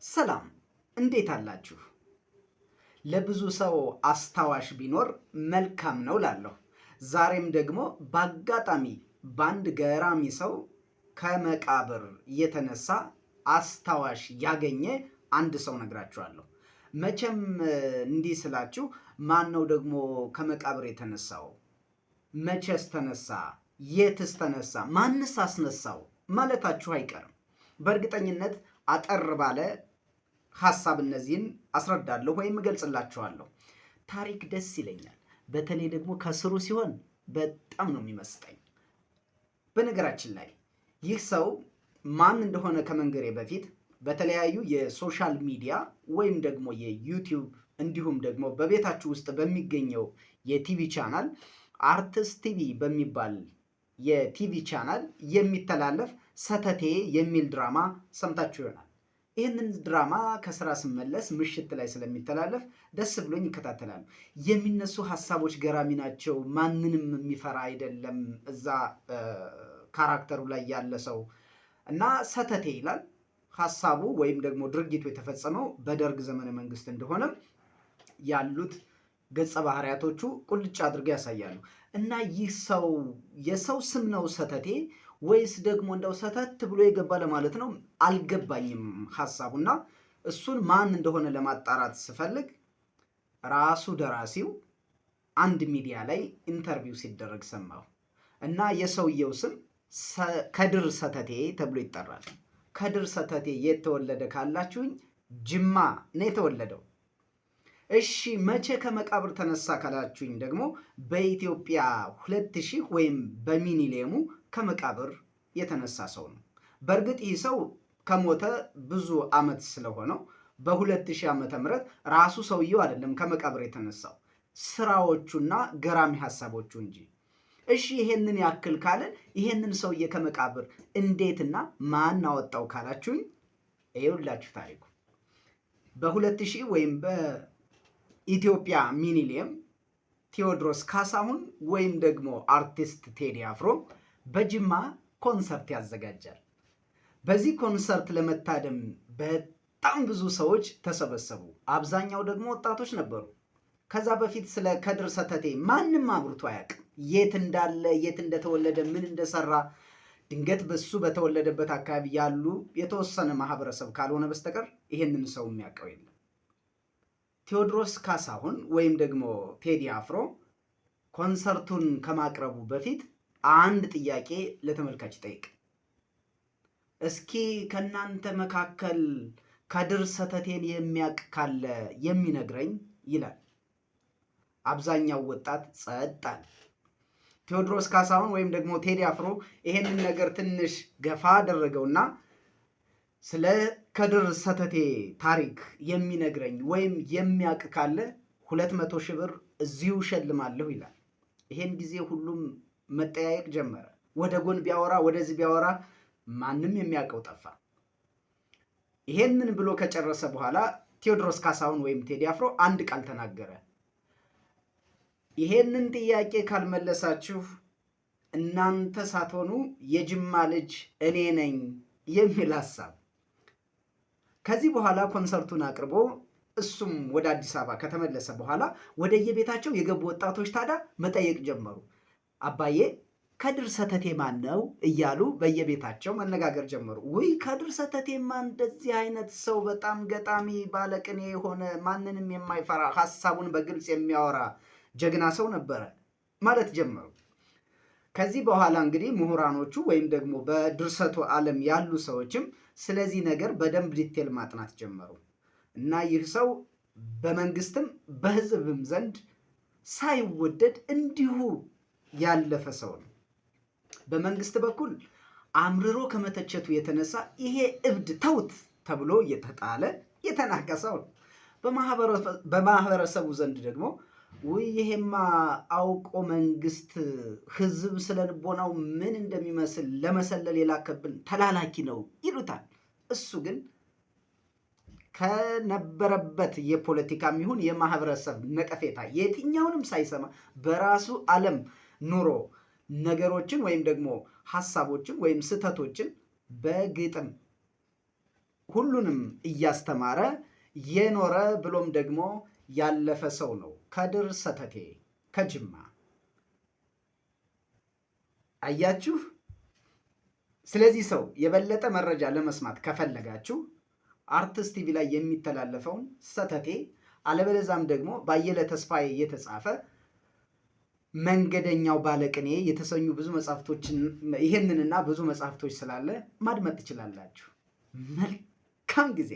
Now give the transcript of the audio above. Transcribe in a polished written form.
ሰላም እንዴት አላችሁ? ለብዙ ሰው አስታዋሽ ቢኖር መልካም ነው ላለሁ። ዛሬም ደግሞ በአጋጣሚ በአንድ ገራሚ ሰው ከመቃብር የተነሳ አስታዋሽ ያገኘ አንድ ሰው ነግራችኋለሁ። መቼም እንዲህ ስላችሁ ማን ነው ደግሞ ከመቃብር የተነሳው? መቼስ ተነሳ? የትስ ተነሳ? ማንስ አስነሳው ማለታችሁ አይቀርም። በእርግጠኝነት አጠር ባለ ሐሳብ እነዚህን አስረዳለሁ ወይም እገልጽላችኋለሁ። ታሪክ ደስ ይለኛል። በተለይ ደግሞ ከስሩ ሲሆን በጣም ነው የሚመስጠኝ። በነገራችን ላይ ይህ ሰው ማን እንደሆነ ከመንገሬ በፊት በተለያዩ የሶሻል ሚዲያ ወይም ደግሞ የዩቲዩብ እንዲሁም ደግሞ በቤታችሁ ውስጥ በሚገኘው የቲቪ ቻናል አርትስ ቲቪ በሚባል የቲቪ ቻናል የሚተላለፍ ሰተቴ የሚል ድራማ ሰምታችሁ ይሆናል። ይህንን ድራማ ከስራ ስመለስ ምሽት ላይ ስለሚተላለፍ ደስ ብሎኝ ይከታተላሉ። የሚነሱ ሀሳቦች ገራሚ ናቸው። ማንንም የሚፈራ አይደለም እዛ ካራክተሩ ላይ ያለ ሰው እና ሰተቴ ይላል። ሀሳቡ ወይም ደግሞ ድርጊቱ የተፈጸመው በደርግ ዘመነ መንግስት እንደሆነም ያሉት ገጸ ባህሪያቶቹ ቁልጭ አድርገው ያሳያሉ። እና ይህ ሰው የሰው ስም ነው ሰተቴ ወይስ ደግሞ እንደው ሰተት ብሎ የገባ ለማለት ነው? አልገባኝም ሀሳቡና እሱን ማን እንደሆነ ለማጣራት ስፈልግ ራሱ ደራሲው አንድ ሚዲያ ላይ ኢንተርቪው ሲደረግ ሰማሁ እና የሰውየው ስም ከድር ሰተቴ ተብሎ ይጠራል። ከድር ሰተቴ የት ተወለደ ካላችሁኝ ጅማ ነው የተወለደው። እሺ መቼ ከመቃብር ተነሳ ካላችሁኝ ደግሞ በኢትዮጵያ 2000 ወይም በሚኒሌሙ ከመቃብር የተነሳ ሰው ነው። በእርግጥ ይህ ሰው ከሞተ ብዙ ዓመት ስለሆነው በ2000 ዓመተ ምህረት ራሱ ሰውየው አይደለም ከመቃብር የተነሳው ስራዎቹና ገራሚ ሐሳቦቹ እንጂ። እሺ ይሄንን ያክል ካለን ይሄንን ሰውዬ ከመቃብር እንዴትና ማን አወጣው ካላችሁኝ ይኸውላችሁ ታሪኩ በ2000 ወይም በኢትዮጵያ ሚኒሊየም ቴዎድሮስ ካሳሁን ወይም ደግሞ አርቲስት ቴዲ አፍሮ በጅማ ኮንሰርት ያዘጋጃል። በዚህ ኮንሰርት ለመታደም በጣም ብዙ ሰዎች ተሰበሰቡ። አብዛኛው ደግሞ ወጣቶች ነበሩ። ከዛ በፊት ስለ ከድር ሰተቴ ማንም አብርቶ አያውቅም። የት እንዳለ፣ የት እንደተወለደ፣ ምን እንደሰራ ድንገት በሱ በተወለደበት አካባቢ ያሉ የተወሰነ ማህበረሰብ ካልሆነ በስተቀር ይሄንን ሰው የሚያውቀው የለም። ቴዎድሮስ ካሳሁን ወይም ደግሞ ቴዲ አፍሮ ኮንሰርቱን ከማቅረቡ በፊት አንድ ጥያቄ ለተመልካች ጠይቅ። እስኪ ከናንተ መካከል ከድር ሰተቴን የሚያውቅ ካለ የሚነግረኝ ይላል። አብዛኛው ወጣት ጸጥ አለ። ቴዎድሮስ ካሳሁን ወይም ደግሞ ቴዲ አፍሮ ይሄንን ነገር ትንሽ ገፋ አደረገውና ስለ ከድር ሰተቴ ታሪክ የሚነግረኝ ወይም የሚያውቅ ካለ 200 ሺህ ብር እዚሁ ሸልማለሁ ይላል። ይሄን ጊዜ ሁሉም መጠያየቅ ጀመረ። ወደ ጎን ቢያወራ ወደዚህ ቢያወራ ማንም የሚያውቀው ጠፋ። ይሄንን ብሎ ከጨረሰ በኋላ ቴዎድሮስ ካሳሁን ወይም ቴዲ አፍሮ አንድ ቃል ተናገረ። ይሄንን ጥያቄ ካልመለሳችሁ እናንተ ሳትሆኑ የጅማ ልጅ እኔ ነኝ የሚል ሐሳብ። ከዚህ በኋላ ኮንሰርቱን አቅርቦ እሱም ወደ አዲስ አበባ ከተመለሰ በኋላ ወደ የቤታቸው የገቡ ወጣቶች ታዲያ መጠየቅ ጀመሩ። አባዬ ከድር ሰተቴ ማን ነው እያሉ በየቤታቸው መነጋገር ጀመሩ። ውይ ከድር ሰተቴማ እንደዚህ አይነት ሰው በጣም ገጣሚ ባለቅኔ የሆነ ማንንም የማይፈራ ሐሳቡን በግልጽ የሚያወራ ጀግና ሰው ነበረ ማለት ጀመሩ። ከዚህ በኋላ እንግዲህ ምሁራኖቹ ወይም ደግሞ በድርሰቱ ዓለም ያሉ ሰዎችም ስለዚህ ነገር በደንብ ዲቴል ማጥናት ጀመሩ እና ይህ ሰው በመንግስትም በሕዝብም ዘንድ ሳይወደድ እንዲሁ ያለፈ ሰው ነው። በመንግስት በኩል አምርሮ ከመተቸቱ የተነሳ ይሄ እብድ ተውት ተብሎ የተጣለ የተናቀ ሰው ነው። በማህበረሰቡ ዘንድ ደግሞ ውይ ይሄማ አውቆ መንግስት ህዝብ ስለ ልቦናው ምን እንደሚመስል ለመሰለል የላከብን ተላላኪ ነው ይሉታል። እሱ ግን ከነበረበት የፖለቲካም ይሁን የማህበረሰብ ነቀፌታ የትኛውንም ሳይሰማ በራሱ ዓለም ኑሮ ነገሮችን ወይም ደግሞ ሐሳቦችን ወይም ስህተቶችን በግጥም ሁሉንም እያስተማረ የኖረ ብሎም ደግሞ ያለፈ ሰው ነው ከድር ሰተቴ ከጅማ። አያችሁ። ስለዚህ ሰው የበለጠ መረጃ ለመስማት ከፈለጋችሁ አርትስ ቲቪ ላይ የሚተላለፈውን ሰተቴ አለበለዛም ደግሞ ባየለ ተስፋዬ የተጻፈ መንገደኛው ባለቅኔ የተሰኙ ብዙ መጽሐፍቶችን ይህንንና ብዙ መጽሐፍቶች ስላለ ማድመጥ ትችላላችሁ። መልካም ጊዜ